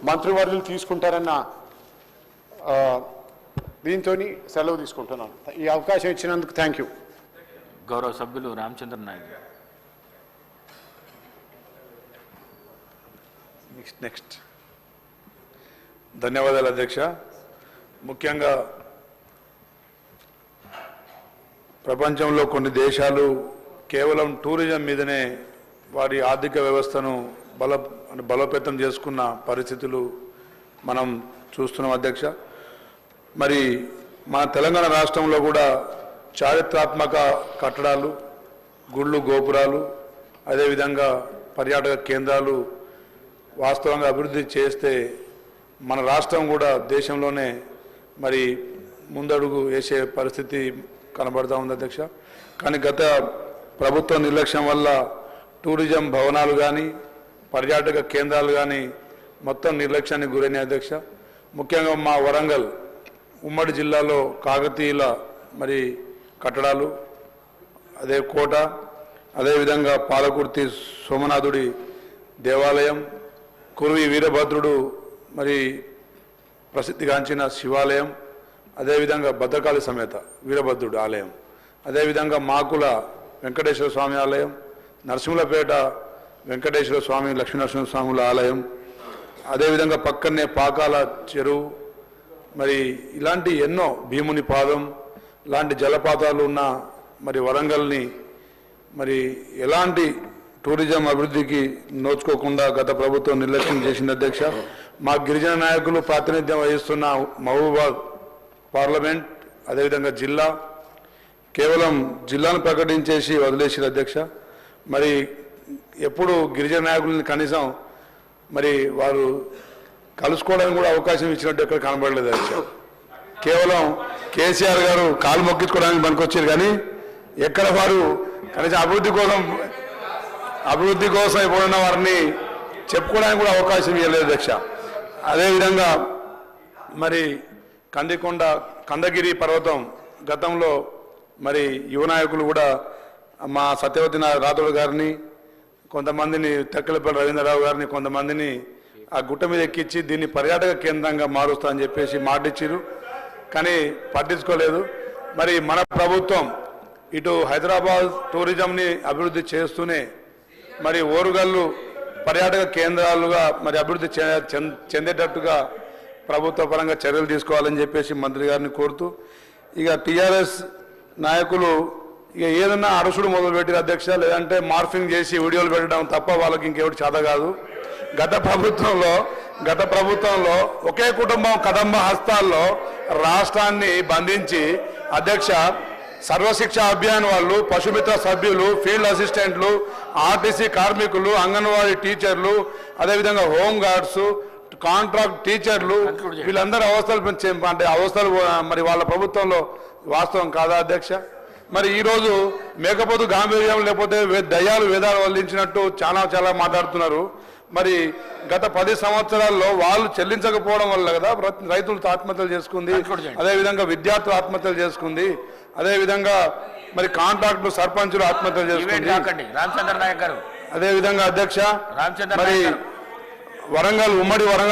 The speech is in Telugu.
మంత్రివర్యులు తీసుకుంటారన్న దీంతో సెలవు తీసుకుంటున్నాను. ఈ అవకాశం ఇచ్చినందుకు థ్యాంక్ యూ. గౌరవ సభ్యులు రామచంద్ర నాయుడు. నెక్స్ట్. ధన్యవాదాలు అధ్యక్ష. ముఖ్యంగా ప్రపంచంలో కొన్ని దేశాలు కేవలం టూరిజం మీదనే వారి ఆర్థిక వ్యవస్థను బలోపేతం చేసుకున్న పరిస్థితులు మనం చూస్తున్నాం అధ్యక్ష. మరి మన తెలంగాణ రాష్ట్రంలో కూడా చారిత్రాత్మక కట్టడాలు, గుళ్ళు, గోపురాలు, అదేవిధంగా పర్యాటక కేంద్రాలు వాస్తవంగా అభివృద్ధి చేస్తే మన రాష్ట్రం కూడా దేశంలోనే మరి ముందడుగు వేసే పరిస్థితి కనబడుతూ ఉంది అధ్యక్ష. కానీ గత ప్రభుత్వ నిర్లక్ష్యం వల్ల టూరిజం భవనాలు కానీ పర్యాటక కేంద్రాలు కానీ మొత్తం నిర్లక్ష్యానికి గురైన అధ్యక్ష. ముఖ్యంగా మా వరంగల్ ఉమ్మడి జిల్లాలో కాకతీయుల మరి కట్టడాలు, అదే కోట, అదేవిధంగా పాలకుర్తి సోమనాథుడి దేవాలయం, కురువి వీరభద్రుడు మరి ప్రసిద్ధిగాంచిన శివాలయం, అదేవిధంగా భద్రకాళి సమేత వీరభద్రుడు ఆలయం, అదేవిధంగా మాకుల వెంకటేశ్వర స్వామి ఆలయం, నరసింహులపేట వెంకటేశ్వర స్వామి లక్ష్మీనరసింహ స్వాముల ఆలయం, అదేవిధంగా పక్కనే పాకాల చెరువు, మరి ఇలాంటి ఎన్నో భీముని పాదం లాంటి జలపాతాలు ఉన్న మరి వరంగల్ని మరి ఎలాంటి టూరిజం అభివృద్ధికి నోచుకోకుండా గత ప్రభుత్వం నిర్లక్ష్యం చేసింది అధ్యక్ష. మా గిరిజన నాయకులు ప్రాతినిధ్యం వహిస్తున్న మహబూబాబాద్ పార్లమెంట్, అదేవిధంగా జిల్లా, కేవలం జిల్లాను ప్రకటించేసి వదిలేసిన అధ్యక్ష. మరి ఎప్పుడు గిరిజన నాయకులని కనీసం మరి వారు కలుసుకోవడానికి కూడా అవకాశం ఇచ్చినట్టు ఎక్కడ కనబడలేదు అధ్యక్ష. కేవలం కేసీఆర్ గారు కాలు మొక్కించుకోవడానికి పనికొచ్చారు కానీ ఎక్కడ వారు కనీసం అభివృద్ధి కోసం ఎప్పుడున్న వారిని చెప్పుకోవడానికి కూడా అవకాశం ఇవ్వలేదు అధ్యక్ష. అదేవిధంగా మరి కందగిరి పర్వతం గతంలో మరి యువ నాయకులు కూడా మా సత్యవతి రాథోడ్ గారిని, కొంతమందిని తెక్కలపల్లి రవీంద్రరావు గారిని, కొంతమందిని ఆ గుట్ట మీద ఎక్కించి దీన్ని పర్యాటక కేంద్రంగా మారుస్తా అని చెప్పేసి మాటిచ్చారు, కానీ పట్టించుకోలేదు. మరి మన ప్రభుత్వం ఇటు హైదరాబాద్ టూరిజంని అభివృద్ధి చేస్తూనే మరి ఓరుగల్లు పర్యాటక కేంద్రాలుగా మరి అభివృద్ధి చెందేటట్టుగా ప్రభుత్వ పరంగా చర్యలు తీసుకోవాలని చెప్పేసి మంత్రి గారిని కోరుతూ, ఇక టీఆర్ఎస్ నాయకులు ఇక ఏదన్నా అరుసుడు మొదలుపెట్టిన అధ్యక్ష, లేదంటే మార్ఫింగ్ చేసి వీడియోలు పెట్టడం తప్ప వాళ్ళకి ఇంకెవటి చేత కాదు. గత ప్రభుత్వంలో ఒకే కుటుంబం కదంబ హస్తాల్లో రాష్ట్రాన్ని బంధించి అధ్యక్ష సర్వశిక్ష అభియాన్ వాళ్ళు, పశుమిత్ర సభ్యులు, ఫీల్డ్ అసిస్టెంట్లు, ఆర్టీసీ కార్మికులు, అంగన్వాడీ టీచర్లు, అదేవిధంగా హోమ్ గార్డ్స్, కాంట్రాక్ట్ టీచర్లు, వీళ్ళందరూ అవస్థలు మరి వాళ్ళ ప్రభుత్వంలో వాస్తవం కాదా అధ్యక్ష? మరి ఈరోజు మేకపోతు గాంభీర్యం లేకపోతే దయ్యాలు వేదాలు వల్లించినట్టు చాలా మాట్లాడుతున్నారు. మరి గత 10 సంవత్సరాల్లో వాళ్ళు చెల్లించకపోవడం వల్ల కదా రైతులు ఆత్మహత్యలు చేసుకుంది, అదేవిధంగా విద్యార్థులు ఆత్మహత్యలు చేసుకుంది, అదేవిధంగా మరి కాంట్రాక్టులు సర్పంచులు ఆత్మహత్యలు చేసుకుంది. రామచంద్ర నాయక్ గారు అదేవిధంగా అధ్యక్ష మరి ఉమ్మడి వరంగల్